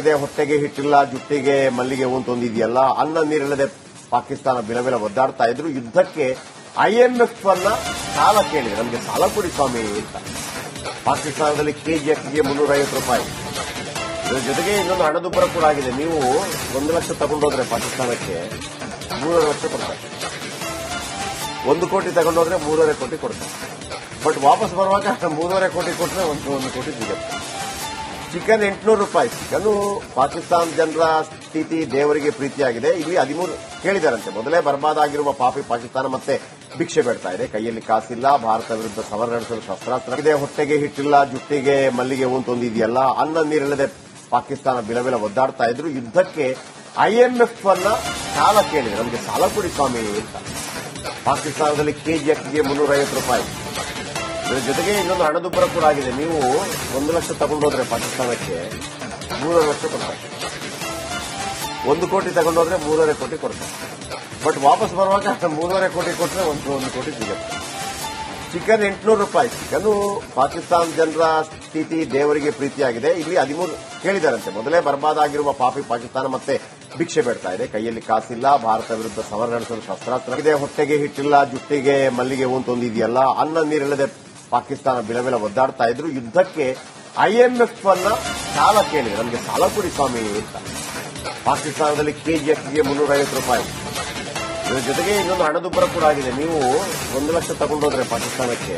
ಇದೇ ಹೊಟ್ಟೆಗೆ ಹಿಟ್ಟಿಲ್ಲ, ಜುಟ್ಟಿಗೆ ಮಲ್ಲಿಗೆ ಹೂ ತಂದಿದೆಯಲ್ಲ, ಅನ್ನ ನೀರಿಲ್ಲದೆ ಪಾಕಿಸ್ತಾನ ಬಿಲಬಿಲ ಒದ್ದಾಡ್ತಾ ಇದ್ರು. ಯುದ್ಧಕ್ಕೆ IMF ಅನ್ನ ಸಾಲ ಕೇಳಿದೆ, ನಮಗೆ ಸಾಲ ಕೊಡಿ ಸ್ವಾಮಿ ಅಂತ. ಪಾಕಿಸ್ತಾನದಲ್ಲಿ ಕೆಜಿ ಅಕ್ಕಿಗೆ 350 ರೂಪಾಯಿ. ಇದರ ಜೊತೆಗೆ ಇನ್ನೊಂದು ಹಣದುಬ್ಬರ ಕೂಡ ಆಗಿದೆ. ನೀವು 1 ಲಕ್ಷ ತಗೊಂಡೋದ್ರೆ ಪಾಕಿಸ್ತಾನಕ್ಕೆ 3 ಲಕ್ಷ ಕೊಡ್ತಾರೆ, 1 ಕೋಟಿ ತಗೊಂಡೋದ್ರೆ 3.5 ಕೋಟಿ ಕೊಡ್ತಾರೆ. ಬಟ್ ವಾಪಸ್ ಬರುವಾಗ 3.5 ಕೋಟಿ ಕೊಟ್ಟರೆ 1 ಕೋಟಿ ಸಿಗುತ್ತೆ. ಚಿಕನ್ 800 ರೂಪಾಯಿ. ಚಿಕನ್ ಪಾಕಿಸ್ತಾನ ಜನರ ಸ್ಥಿತಿ ದೇವರಿಗೆ ಪ್ರೀತಿಯಾಗಿದೆ. ಇಲ್ಲಿ 13 ಕೇಳಿದಾರಂತೆ. ಮೊದಲೇ ಬರ್ಬಾದಾಗಿರುವ ಪಾಪಿ ಪಾಕಿಸ್ತಾನ ಮತ್ತೆ ಭಿಕ್ಷೆ ಬೇಡ್ತಾ ಇದೆ. ಕೈಯಲ್ಲಿ ಕಾಸಿಲ್ಲ, ಭಾರತ ವಿರುದ್ಧ ಸಮರ ನಡೆಸಲು ಶಸ್ತ್ರಾಸ್ತ್ರ ಇದೆ. ಹೊಟ್ಟೆಗೆ ಹಿಟ್ಟಿಲ್ಲ, ಜುಟ್ಟಿಗೆ ಮಲ್ಲಿಗೆ ಹೂ ತಂದಿದೆಯಲ್ಲ, ಅನ್ನ ನೀರಿಲ್ಲದೆ ಪಾಕಿಸ್ತಾನ ಬಿಲಬಿಲ ಒದ್ದಾಡ್ತಾ ಇದ್ರು. ಯುದ್ಧಕ್ಕೆ IMF ಅನ್ನ ಸಾಲ ಕೇಳಿದೆ, ನಮಗೆ ಸಾಲ ಕೊಡಿ ಸ್ವಾಮಿ ಅಂತ. ಪಾಕಿಸ್ತಾನದಲ್ಲಿ ಕೆಜಿ ಅಕ್ಕಿಗೆ 350 ರೂಪಾಯಿ. ಇದರ ಜೊತೆಗೆ ಇನ್ನೊಂದು ಹಣದುಬ್ಬರ ಕೂಡ ಆಗಿದೆ. ನೀವು 1 ಲಕ್ಷ ತಗೊಂಡೋದ್ರೆ ಪಾಕಿಸ್ತಾನಕ್ಕೆ 3 ಲಕ್ಷ ಕೊಡ್ತಾರೆ, 1 ಕೋಟಿ ತಗೊಂಡೋದ್ರೆ 3.5 ಕೋಟಿ ಕೊಡ್ತಾರೆ. ಬಟ್ ವಾಪಸ್ ಬರುವಾಗ 3.5 ಕೋಟಿ ಕೊಟ್ಟರೆ 1 ಕೋಟಿ ಸಿಗುತ್ತೆ. ಚಿಕನ್ 800 ರೂಪಾಯಿ. ಚಿಕನ್ ಪಾಕಿಸ್ತಾನ ಜನರ ಸ್ಥಿತಿ ದೇವರಿಗೆ ಪ್ರೀತಿಯಾಗಿದೆ. ಇಲ್ಲಿ 13 ಕೇಳಿದಾರಂತೆ. ಮೊದಲೇ ಬರ್ಬಾದಾಗಿರುವ ಪಾಪಿ ಪಾಕಿಸ್ತಾನ ಮತ್ತೆ ಭಿಕ್ಷೆ ಬೇಡ್ತಾ ಇದೆ. ಕೈಯಲ್ಲಿ ಕಾಸಿಲ್ಲ, ಭಾರತ ವಿರುದ್ಧ ಸಮರ ನಡೆಸಲು ಶಸ್ತ್ರಾಸ್ತ್ರ ಇದೆ. ಹೊಟ್ಟೆಗೆ ಹಿಟ್ಟಿಲ್ಲ, ಜುಟ್ಟಿಗೆ ಮಲ್ಲಿಗೆ ಹೂ ತಂದಿದೆಯಲ್ಲ, ಅನ್ನ ನೀರಿಲ್ಲದೆ ಪಾಕಿಸ್ತಾನ ಬಿಲಬಿಲ ಒದ್ದಾಡ್ತಾ ಇದ್ರು. ಯುದ್ಧಕ್ಕೆ IMF ಅನ್ನ ಸಾಲ ಕೇಳಿದೆ, ನಮಗೆ ಸಾಲ ಕೊಡಿ ಸ್ವಾಮಿ ಅಂತ. ಪಾಕಿಸ್ತಾನದಲ್ಲಿ ಕೆಜಿ ಅಕ್ಕಿಗೆ 350 ರೂಪಾಯಿ. ಇದರ ಜೊತೆಗೆ ಇನ್ನೊಂದು ಹಣದುಬ್ಬರ ಕೂಡ ಆಗಿದೆ. ನೀವು 1 ಲಕ್ಷ ತಗೊಂಡೋದ್ರೆ ಪಾಕಿಸ್ತಾನಕ್ಕೆ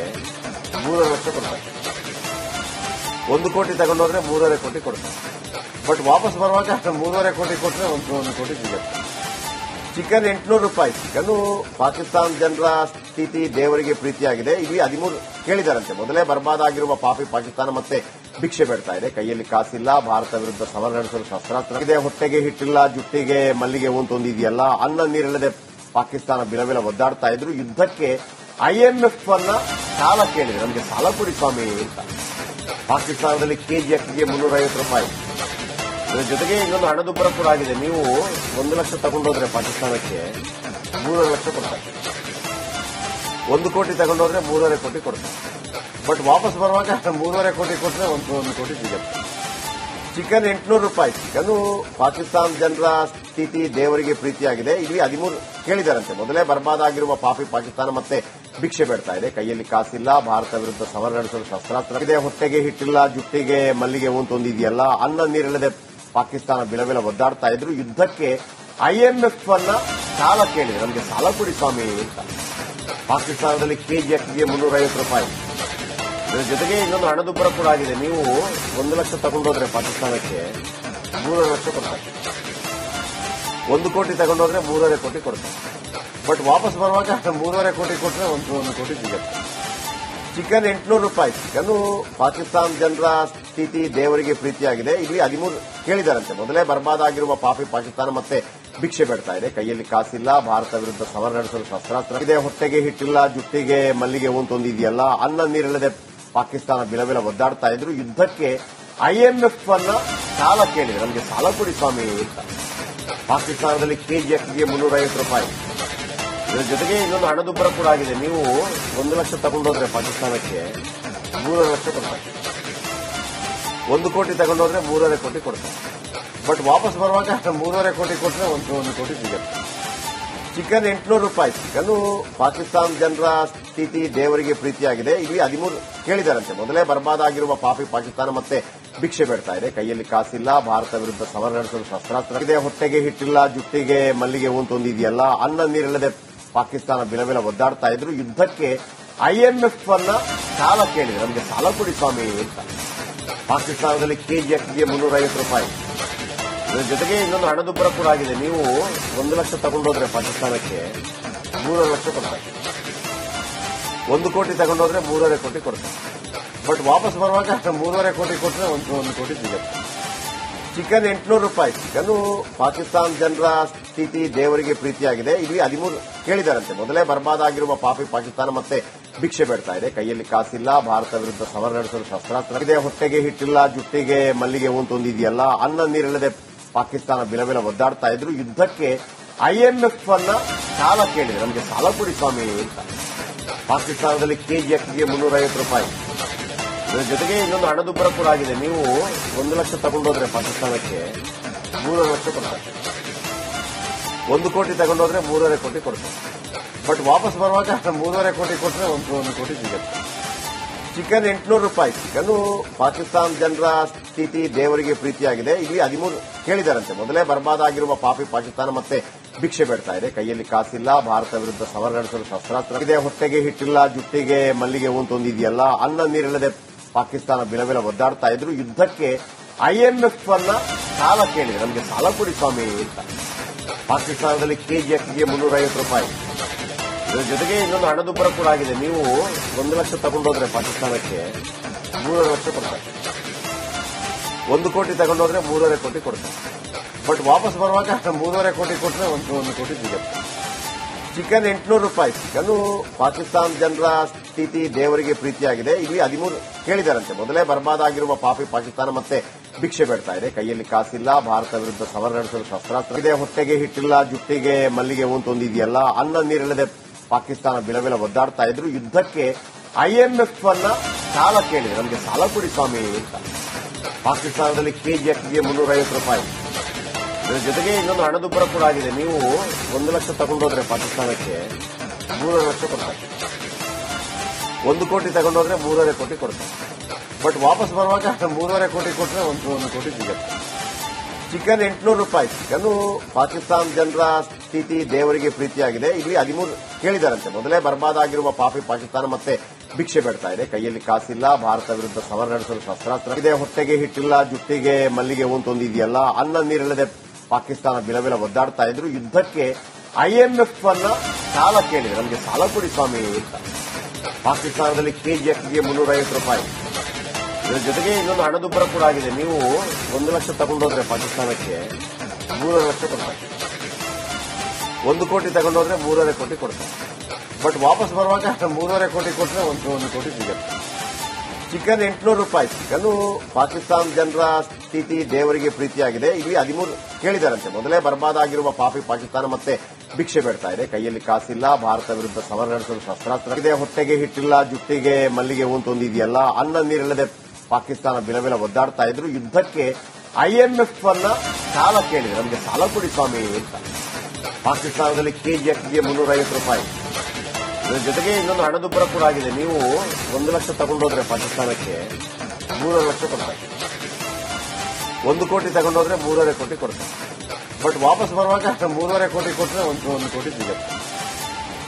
3 ಲಕ್ಷ ಕೊಡ್ತಾರೆ, 1 ಕೋಟಿ ತಗೊಂಡೋದ್ರೆ 3.5 ಕೋಟಿ ಕೊಡ್ತಾರೆ. ಬಟ್ ವಾಪಸ್ ಬರುವಾಗ 3.5 ಕೋಟಿ ಕೊಟ್ಟರೆ 1 ಕೋಟಿ ಸಿಗುತ್ತೆ. ಚಿಕನ್ 800 ರೂಪಾಯಿ. ಚಿಕನ್ ಪಾಕಿಸ್ತಾನ ಜನರ ಸ್ಥಿತಿ ದೇವರಿಗೆ ಪ್ರೀತಿಯಾಗಿದೆ. ಇಲ್ಲಿ 13 ಕೇಳಿದಾರಂತೆ. ಮೊದಲೇ ಬರ್ಬಾದಾಗಿರುವ ಪಾಪಿ ಪಾಕಿಸ್ತಾನ ಮತ್ತೆ ಭಿಕ್ಷೆ ಬೇಡ್ತಾ ಇದೆ. ಕೈಯಲ್ಲಿ ಕಾಸಿಲ್ಲ, ಭಾರತ ವಿರುದ್ಧ ಸಮರ ನಡೆಸಲು ಶಸ್ತ್ರಾಸ್ತ್ರ ಇದೆ. ಹೊಟ್ಟೆಗೆ ಹಿಟ್ಟಿಲ್ಲ, ಜುಟ್ಟಿಗೆ ಮಲ್ಲಿಗೆ ಹೂ ತಂದಿದೆಯಲ್ಲ, ಅನ್ನ ನೀರಿಲ್ಲದೆ ಪಾಕಿಸ್ತಾನ ಬಿಲಬಿಲ ಒದ್ದಾಡ್ತಾ ಇದ್ರು. ಯುದ್ಧಕ್ಕೆ IMF ಅನ್ನ ಸಾಲ ಕೇಳಿದೆ, ನಮಗೆ ಸಾಲ ಕೊಡಿ ಸ್ವಾಮಿ ಅಂತ. ಪಾಕಿಸ್ತಾನದಲ್ಲಿ ಕೆಜಿ ಅಕ್ಕಿಗೆ 350 ರೂಪಾಯಿ. ಇದರ ಜೊತೆಗೆ ಇನ್ನೊಂದು ಹಣದುಬ್ಬರ ಕೂಡ ಆಗಿದೆ. ನೀವು 1 ಲಕ್ಷ ತಗೊಂಡೋದ್ರೆ ಪಾಕಿಸ್ತಾನಕ್ಕೆ 3 ಲಕ್ಷ ಕೊಡ್ತಾರೆ, 1 ಕೋಟಿ ತಗೊಂಡೋದ್ರೆ 3.5 ಕೋಟಿ ಕೊಡ್ತಾರೆ. ಬಟ್ ವಾಪಸ್ ಬರುವಾಗ 3.5 ಕೋಟಿ ಕೊಟ್ಟರೆ 1 ಕೋಟಿ ಸಿಗುತ್ತೆ. ಚಿಕನ್ 800 ರೂಪಾಯಿ. ಚಿಕನ್ ಪಾಕಿಸ್ತಾನ ಜನರ ಸ್ಥಿತಿ ದೇವರಿಗೆ ಪ್ರೀತಿಯಾಗಿದೆ. ಇಲ್ಲಿ 13 ಕೇಳಿದಾರಂತೆ. ಮೊದಲೇ ಬರ್ಬಾದಾಗಿರುವ ಪಾಪಿ ಪಾಕಿಸ್ತಾನ ಮತ್ತೆ ಭಿಕ್ಷೆ ಬೇಡ್ತಾ ಇದೆ. ಕೈಯಲ್ಲಿ ಕಾಸಿಲ್ಲ, ಭಾರತ ವಿರುದ್ಧ ಸಮರ ನಡೆಸಲು ಶಸ್ತ್ರಾಸ್ತ್ರ ಇದೆ. ಹೊಟ್ಟೆಗೆ ಹಿಟ್ಟಿಲ್ಲ, ಜುಟ್ಟಿಗೆ ಮಲ್ಲಿಗೆ ಹೂ ತಂದಿದೆಯಲ್ಲ, ಅನ್ನ ನೀರಿಲ್ಲದೆ ಪಾಕಿಸ್ತಾನ ಬಿಲಬಿಲ ಒದ್ದಾಡ್ತಾ ಇದ್ರು. ಯುದ್ಧಕ್ಕೆ IMF ಅನ್ನ ಸಾಲ ಕೇಳಿದೆ, ನಮಗೆ ಸಾಲ ಕೊಡಿ ಸ್ವಾಮಿ ಅಂತ. ಪಾಕಿಸ್ತಾನದಲ್ಲಿ ಕೆಜಿ ಅಕ್ಕಿಗೆ 350 ರೂಪಾಯಿ. ಇದರ ಜೊತೆಗೆ ಇನ್ನೊಂದು ಹಣದುಬ್ಬರ ಕೂಡ ಆಗಿದೆ. ನೀವು 1 ಲಕ್ಷ ತಗೊಂಡೋದ್ರೆ ಪಾಕಿಸ್ತಾನಕ್ಕೆ 3 ಲಕ್ಷ ಕೊಡ್ತಾರೆ, 1 ಕೋಟಿ ತಗೊಂಡೋದ್ರೆ 3.5 ಕೋಟಿ ಕೊಡ್ತಾರೆ. ಬಟ್ ವಾಪಸ್ ಬರುವಾಗ 3.5 ಕೋಟಿ ಕೊಟ್ಟರೆ 1 ಕೋಟಿ ಸಿಗುತ್ತೆ. ಚಿಕನ್ 800 ರೂಪಾಯಿ. ಚಿಕನ್ ಪಾಕಿಸ್ತಾನ ಜನರ ಸ್ಥಿತಿ ದೇವರಿಗೆ ಪ್ರೀತಿಯಾಗಿದೆ. ಇಲ್ಲಿ 13 ಕೇಳಿದಾರಂತೆ. ಮೊದಲೇ ಬರ್ಬಾದಾಗಿರುವ ಪಾಪಿ ಪಾಕಿಸ್ತಾನ ಮತ್ತೆ ಭಿಕ್ಷೆ ಬೇಡ್ತಾ ಇದೆ. ಕೈಯಲ್ಲಿ ಕಾಸಿಲ್ಲ, ಭಾರತ ವಿರುದ್ಧ ಸಮರ ನಡೆಸಲು ಶಸ್ತ್ರಾಸ್ತ್ರ ಇದೆ. ಹೊಟ್ಟೆಗೆ ಹಿಟ್ಟಿಲ್ಲ, ಜುಟ್ಟಿಗೆ ಮಲ್ಲಿಗೆ ಹೂ ತಂದಿದೆಯಲ್ಲ, ಅನ್ನ ನೀರಿಲ್ಲದೆ ಪಾಕಿಸ್ತಾನ ಬಿಲಬಿಲ ಒದ್ದಾಡ್ತಾ ಇದ್ರು. ಯುದ್ಧಕ್ಕೆ IMF ಅನ್ನ ಸಾಲ ಕೇಳಿದೆ, ನಮಗೆ ಸಾಲ ಕೊಡಿ ಸ್ವಾಮಿ ಅಂತ. ಪಾಕಿಸ್ತಾನದಲ್ಲಿ ಕೆಜಿ ಅಕ್ಕಿಗೆ 350 ರೂಪಾಯಿ. ಇದರ ಜೊತೆಗೆ ಇನ್ನೊಂದು ಹಣದುಬ್ಬರ ಕೂಡ ಆಗಿದೆ. ನೀವು 1 ಲಕ್ಷ ತಗೊಂಡೋದ್ರೆ ಪಾಕಿಸ್ತಾನಕ್ಕೆ 3 ಲಕ್ಷ ಕೊಡ್ತಾರೆ, 1 ಕೋಟಿ ತಗೊಂಡೋದ್ರೆ 3.5 ಕೋಟಿ ಕೊಡ್ತಾರೆ. ಬಟ್ ವಾಪಸ್ ಬರುವಾಗ 3.5 ಕೋಟಿ ಕೊಟ್ಟರೆ 1 ಕೋಟಿ ಸಿಗುತ್ತೆ. ಚಿಕನ್ 800 ರೂಪಾಯಿ. ಚಿಕನ್ ಪಾಕಿಸ್ತಾನ ಜನರ ಸ್ಥಿತಿ ದೇವರಿಗೆ ಪ್ರೀತಿಯಾಗಿದೆ. ಇಲ್ಲಿ 13 ಕೇಳಿದಾರಂತೆ. ಮೊದಲೇ ಬರ್ಬಾದಾಗಿರುವ ಪಾಪಿ ಪಾಕಿಸ್ತಾನ ಮತ್ತೆ ಭಿಕ್ಷೆ ಬೇಡ್ತಾ ಇದೆ. ಕೈಯಲ್ಲಿ ಕಾಸಿಲ್ಲ, ಭಾರತ ವಿರುದ್ಧ ಸಮರ ನಡೆಸಲು ಶಸ್ತ್ರಾಸ್ತ್ರ ಇದೆ. ಹೊಟ್ಟೆಗೆ ಹಿಟ್ಟಿಲ್ಲ, ಜುಟ್ಟಿಗೆ ಮಲ್ಲಿಗೆ ಹೂ ತಂದಿದೆಯಲ್ಲ, ಅನ್ನ ನೀರಿಲ್ಲದೆ ಪಾಕಿಸ್ತಾನ ಬಿಲಬಿಲ ಒದ್ದಾಡ್ತಾ ಇದ್ರು. ಯುದ್ಧಕ್ಕೆ IMF ಅನ್ನ ಸಾಲ ಕೇಳಿದೆ, ನಮಗೆ ಸಾಲ ಕೊಡಿ ಸ್ವಾಮಿ ಅಂತ. ಪಾಕಿಸ್ತಾನದಲ್ಲಿ ಕೆಜಿ ಅಕ್ಕಿಗೆ 350 ರೂಪಾಯಿ. ಇದರ ಜೊತೆಗೆ ಇನ್ನೊಂದು ಹಣದುಬ್ಬರ ಕೂಡ ಆಗಿದೆ. ನೀವು 1 ಲಕ್ಷ ತಗೊಂಡೋದ್ರೆ ಪಾಕಿಸ್ತಾನಕ್ಕೆ 3 ಲಕ್ಷ ಕೊಡ್ತಾರೆ, 1 ಕೋಟಿ ತಗೊಂಡೋದ್ರೆ 3.5 ಕೋಟಿ ಕೊಡ್ತಾರೆ. ಬಟ್ ವಾಪಸ್ ಬರುವಾಗ 3.5 ಕೋಟಿ ಕೊಟ್ಟರೆ 1 ಕೋಟಿ ಸಿಗುತ್ತೆ. ಚಿಕನ್ 800 ರೂಪಾಯಿ. ಚಿಕನ್ ಪಾಕಿಸ್ತಾನ ಜನರ ಸ್ಥಿತಿ ದೇವರಿಗೆ ಪ್ರೀತಿಯಾಗಿದೆ. ಇಲ್ಲಿ 13 ಕೇಳಿದಾರಂತೆ. ಮೊದಲೇ ಬರ್ಬಾದಾಗಿರುವ ಪಾಪಿ ಪಾಕಿಸ್ತಾನ ಮತ್ತೆ ಭಿಕ್ಷೆ ಬೇಡ್ತಾ ಇದೆ. ಕೈಯಲ್ಲಿ ಕಾಸಿಲ್ಲ, ಭಾರತ ವಿರುದ್ಧ ಸಮರ ನಡೆಸಲು ಶಸ್ತ್ರಾಸ್ತ್ರ ಇದೆ. ಹೊಟ್ಟೆಗೆ ಹಿಟ್ಟಿಲ್ಲ, ಜುಟ್ಟಿಗೆ ಮಲ್ಲಿಗೆ ಹೂ ತಂದಿದೆಯಲ್ಲ, ಅನ್ನ ನೀರಿಲ್ಲದೆ ಪಾಕಿಸ್ತಾನ ಬಿಲಬಿಲ ಒದ್ದಾಡ್ತಾ ಇದ್ರು. ಯುದ್ಧಕ್ಕೆ IMF ಅನ್ನ ಸಾಲ ಕೇಳಿದೆ, ನಮಗೆ ಸಾಲ ಕೊಡಿ ಸ್ವಾಮಿ ಅಂತ. ಪಾಕಿಸ್ತಾನದಲ್ಲಿ ಕೆಜಿ ಅಕ್ಕಿಗೆ 350 ರೂಪಾಯಿ. ಇದರ ಜೊತೆಗೆ ಇನ್ನೊಂದು ಹಣದುಬ್ಬರ ಕೂಡ ಆಗಿದೆ. ನೀವು 1 ಲಕ್ಷ ತಗೊಂಡೋದ್ರೆ ಪಾಕಿಸ್ತಾನಕ್ಕೆ 3 ಲಕ್ಷ ಕೊಡ್ತಾರೆ, 1 ಕೋಟಿ ತಗೊಂಡೋದ್ರೆ 3.5 ಕೋಟಿ ಕೊಡ್ತಾರೆ. ಬಟ್ ವಾಪಸ್ ಬರುವಾಗ 3.5 ಕೋಟಿ ಕೊಟ್ಟರೆ 1 ಕೋಟಿ ಸಿಗುತ್ತೆ. ಚಿಕನ್ 800 ರೂಪಾಯಿ. ಚಿಕನ್ ಪಾಕಿಸ್ತಾನ ಜನರ ಸ್ಥಿತಿ ದೇವರಿಗೆ ಪ್ರೀತಿಯಾಗಿದೆ. ಇಲ್ಲಿ 13 ಕೇಳಿದಾರಂತೆ. ಮೊದಲೇ ಬರ್ಬಾದಾಗಿರುವ ಪಾಪಿ ಪಾಕಿಸ್ತಾನ ಮತ್ತೆ ಭಿಕ್ಷೆ ಬೇಡ್ತಾ ಇದೆ. ಕೈಯಲ್ಲಿ ಕಾಸಿಲ್ಲ, ಭಾರತ ವಿರುದ್ಧ ಸಮರ ನಡೆಸಲು ಶಸ್ತ್ರಾಸ್ತ್ರ ಇದೆ, ಹೊಟ್ಟೆಗೆ ಹಿಟ್ಟಿಲ್ಲ, ಜುಟ್ಟಿಗೆ ಮಲ್ಲಿಗೆ ಹೂ ತಂದಿದೆಯಲ್ಲ, ಅನ್ನ ನೀರಿಲ್ಲದೆ ಪಾಕಿಸ್ತಾನ ಬಿಲಬಿಲ ಒದ್ದಾಡ್ತಾ ಇದ್ರು. ಯುದ್ಧಕ್ಕೆ ಐಎಂಎಫ್ ಅನ್ನ ಸಾಲ ಕೇಳಿದೆ, ನಮಗೆ ಸಾಲ ಕೊಡಿ ಸ್ವಾಮಿ ಅಂತ. ಪಾಕಿಸ್ತಾನದಲ್ಲಿ ಕೆಜಿ ಅಕ್ಕಿಗೆ 350 ರೂಪಾಯಿ. ಇದರ ಜೊತೆಗೆ ಇನ್ನೊಂದು ಹಣದುಬ್ಬರ ಕೂಡ ಆಗಿದೆ. ನೀವು 1 ಲಕ್ಷ ತಗೊಂಡೋದ್ರೆ ಪಾಕಿಸ್ತಾನಕ್ಕೆ 3 ಲಕ್ಷ ಕೊಡ್ತಾರೆ, 1 ಕೋಟಿ ತಗೊಂಡೋದ್ರೆ 3.5 ಕೋಟಿ ಕೊಡ್ತಾರೆ. ಬಟ್ ವಾಪಸ್ ಬರುವಾಗ 3.5 ಕೋಟಿ ಕೊಟ್ಟರೆ 1 ಕೋಟಿ ಸಿಗುತ್ತೆ. ಚಿಕನ್ 800 ರೂಪಾಯಿ. ಚಿಕನ್ ಪಾಕಿಸ್ತಾನ ಜನರ ಸ್ಥಿತಿ ದೇವರಿಗೆ ಪ್ರೀತಿಯಾಗಿದೆ. ಇಲ್ಲಿ 13 ಕೇಳಿದಾರಂತೆ. ಮೊದಲೇ ಬರ್ಬಾದಾಗಿರುವ ಪಾಪಿ ಪಾಕಿಸ್ತಾನ ಮತ್ತೆ ಭಿಕ್ಷೆ ಬೇಡ್ತಾ ಇದೆ. ಕೈಯಲ್ಲಿ ಕಾಸಿಲ್ಲ, ಭಾರತ ವಿರುದ್ಧ ಸಮರ ನಡೆಸಲು ಶಸ್ತ್ರಾಸ್ತ್ರ ಇದೆ, ಹೊಟ್ಟೆಗೆ ಹಿಟ್ಟಿಲ್ಲ, ಜುಟ್ಟಿಗೆ ಮಲ್ಲಿಗೆ ಹೂ ತಂದಿದೆಯಲ್ಲ, ಅನ್ನ ನೀರಿಲ್ಲದೆ ಪಾಕಿಸ್ತಾನ ಬಿಲಬಿಲ ಒದ್ದಾಡ್ತಾ ಇದ್ರು. ಯುದ್ಧಕ್ಕೆ ಐಎಂಎಫ್ ಅನ್ನ ಸಾಲ ಕೇಳಿದೆ, ನಮಗೆ ಸಾಲ ಕೊಡಿ ಸ್ವಾಮಿ ಅಂತ. ಪಾಕಿಸ್ತಾನದಲ್ಲಿ ಕೆಜಿ ಅಕ್ಕಿಗೆ 350 ರೂಪಾಯಿ. ಇದರ ಜೊತೆಗೆ ಇನ್ನೊಂದು ಹಣದುಬ್ಬರ ಕೂಡ ಆಗಿದೆ. ನೀವು 1 ಲಕ್ಷ ತಗೊಂಡೋದ್ರೆ ಪಾಕಿಸ್ತಾನಕ್ಕೆ 3 ಲಕ್ಷ ಕೊಡ್ತಾರೆ, 1 ಕೋಟಿ ತಗೊಂಡೋದ್ರೆ 3.5 ಕೋಟಿ ಕೊಡ್ತಾರೆ. ಬಟ್ ವಾಪಸ್ ಬರುವಾಗ 3.5 ಕೋಟಿ ಕೊಟ್ಟರೆ 1 ಕೋಟಿ ಸಿಗುತ್ತೆ. ಚಿಕನ್ 800 ರೂಪಾಯಿ. ಚಿಕನ್ ಪಾಕಿಸ್ತಾನ ಜನರ ಸ್ಥಿತಿ ದೇವರಿಗೆ ಪ್ರೀತಿಯಾಗಿದೆ. ಇಲ್ಲಿ 13 ಕೇಳಿದಾರಂತೆ. ಮೊದಲೇ ಬರ್ಬಾದಾಗಿರುವ ಪಾಪಿ ಪಾಕಿಸ್ತಾನ ಮತ್ತೆ ಭಿಕ್ಷೆ ಬೇಡ್ತಾ ಇದೆ. ಕೈಯಲ್ಲಿ ಕಾಸಿಲ್ಲ, ಭಾರತ ವಿರುದ್ಧ ಸಮರ ನಡೆಸಲು ಶಸ್ತ್ರಾಸ್ತ್ರ ಇದೆ, ಹೊಟ್ಟೆಗೆ ಹಿಟ್ಟಿಲ್ಲ, ಜುಟ್ಟಿಗೆ ಮಲ್ಲಿಗೆ ಹೂ ತಂದಿದೆಯಲ್ಲ, ಅನ್ನ ನೀರಿಲ್ಲದೆ ಪಾಕಿಸ್ತಾನ ಬಿಲಬಿಲ ಒದ್ದಾಡ್ತಾ ಇದ್ರು. ಯುದ್ಧಕ್ಕೆ ಐಎಂಎಫ್ ಅನ್ನ ಸಾಲ ಕೇಳಿದೆ, ನಮಗೆ ಸಾಲ ಕೊಡಿ ಸ್ವಾಮಿ ಅಂತ. ಪಾಕಿಸ್ತಾನದಲ್ಲಿ ಕೆಜಿ ಅಕ್ಕಿಗೆ 350 ರೂಪಾಯಿ. ಇದರ ಜೊತೆಗೆ ಇನ್ನೊಂದು ಹಣದುಬ್ಬರ ಕೂಡ ಆಗಿದೆ. ನೀವು 1 ಲಕ್ಷ ತಗೊಂಡೋದ್ರೆ ಪಾಕಿಸ್ತಾನಕ್ಕೆ 3 ಲಕ್ಷ ಕೊಡ್ತಾರೆ, 1 ಕೋಟಿ ತಗೊಂಡೋದ್ರೆ 3.5 ಕೋಟಿ ಕೊಡ್ತಾರೆ. ಬಟ್ ವಾಪಸ್ ಬರುವಾಗ 3.5 ಕೋಟಿ ಕೊಟ್ಟರೆ 1 ಕೋಟಿ ಸಿಗುತ್ತೆ. ಚಿಕನ್ 800 ರೂಪಾಯಿ. ಚಿಕನ್ ಪಾಕಿಸ್ತಾನ ಜನರ ಸ್ಥಿತಿ ದೇವರಿಗೆ ಪ್ರೀತಿಯಾಗಿದೆ. ಇಲ್ಲಿ 13 ಕೇಳಿದಾರಂತೆ. ಮೊದಲೇ ಬರ್ಬಾದಾಗಿರುವ ಪಾಪಿ ಪಾಕಿಸ್ತಾನ ಮತ್ತೆ ಭಿಕ್ಷೆ ಬೇಡ್ತಾ ಇದೆ. ಕೈಯಲ್ಲಿ ಕಾಸಿಲ್ಲ, ಭಾರತ ವಿರುದ್ಧ ಸಮರ ನಡೆಸಲು ಶಸ್ತ್ರಾಸ್ತ್ರ ಇದೆ, ಹೊಟ್ಟೆಗೆ ಹಿಟ್ಟಿಲ್ಲ, ಜುಟ್ಟಿಗೆ ಮಲ್ಲಿಗೆ ಹೂ ತಂದಿದೆಯಲ್ಲ, ಅನ್ನ ನೀರಿಲ್ಲದೆ ಪಾಕಿಸ್ತಾನ ಬಿಲಬಿಲ ಒದ್ದಾಡ್ತಾ ಇದ್ರು. ಯುದ್ಧಕ್ಕೆ ಐಎಂಎಫ್ ಅನ್ನ ಸಾಲ ಕೇಳಿದೆ, ನಮಗೆ ಸಾಲ ಕೊಡಿ ಸ್ವಾಮಿ ಅಂತ. ಪಾಕಿಸ್ತಾನದಲ್ಲಿ ಕೆಜಿ ಅಕ್ಕಿಗೆ 350 ರೂಪಾಯಿ. ಇದರ ಜೊತೆಗೆ ಇನ್ನೊಂದು ಹಣದುಬ್ಬರ ಕೂಡ ಆಗಿದೆ. ನೀವು 1 ಲಕ್ಷ ತಗೊಂಡೋದ್ರೆ ಪಾಕಿಸ್ತಾನಕ್ಕೆ 3 ಲಕ್ಷ ಕೊಡ್ತಾರೆ, 1 ಕೋಟಿ ತಗೊಂಡೋದ್ರೆ 3.5 ಕೋಟಿ ಕೊಡ್ತಾರೆ. ಬಟ್ ವಾಪಸ್ ಬರುವಾಗ 3.5 ಕೋಟಿ ಕೊಟ್ಟರೆ 1 ಕೋಟಿ ಸಿಗುತ್ತೆ.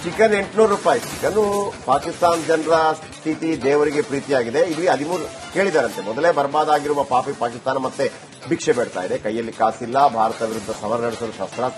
ಚಿಕನ್ 800 ರೂಪಾಯಿ. ಚಿಕನ್ ಪಾಕಿಸ್ತಾನ ಜನರ ಸ್ಥಿತಿ ದೇವರಿಗೆ ಪ್ರೀತಿಯಾಗಿದೆ. ಇಲ್ಲಿ 13 ಕೇಳಿದಾರಂತೆ. ಮೊದಲೇ ಬರ್ಬಾದಾಗಿರುವ ಪಾಪಿ ಪಾಕಿಸ್ತಾನ ಮತ್ತೆ ಭಿಕ್ಷೆ ಬೇಡ್ತಾ ಇದೆ. ಕೈಯಲ್ಲಿ ಕಾಸಿಲ್ಲ, ಭಾರತ ವಿರುದ್ಧ ಸಮರ ನಡೆಸಲು ಶಸ್ತ್ರಾಸ್ತ್ರ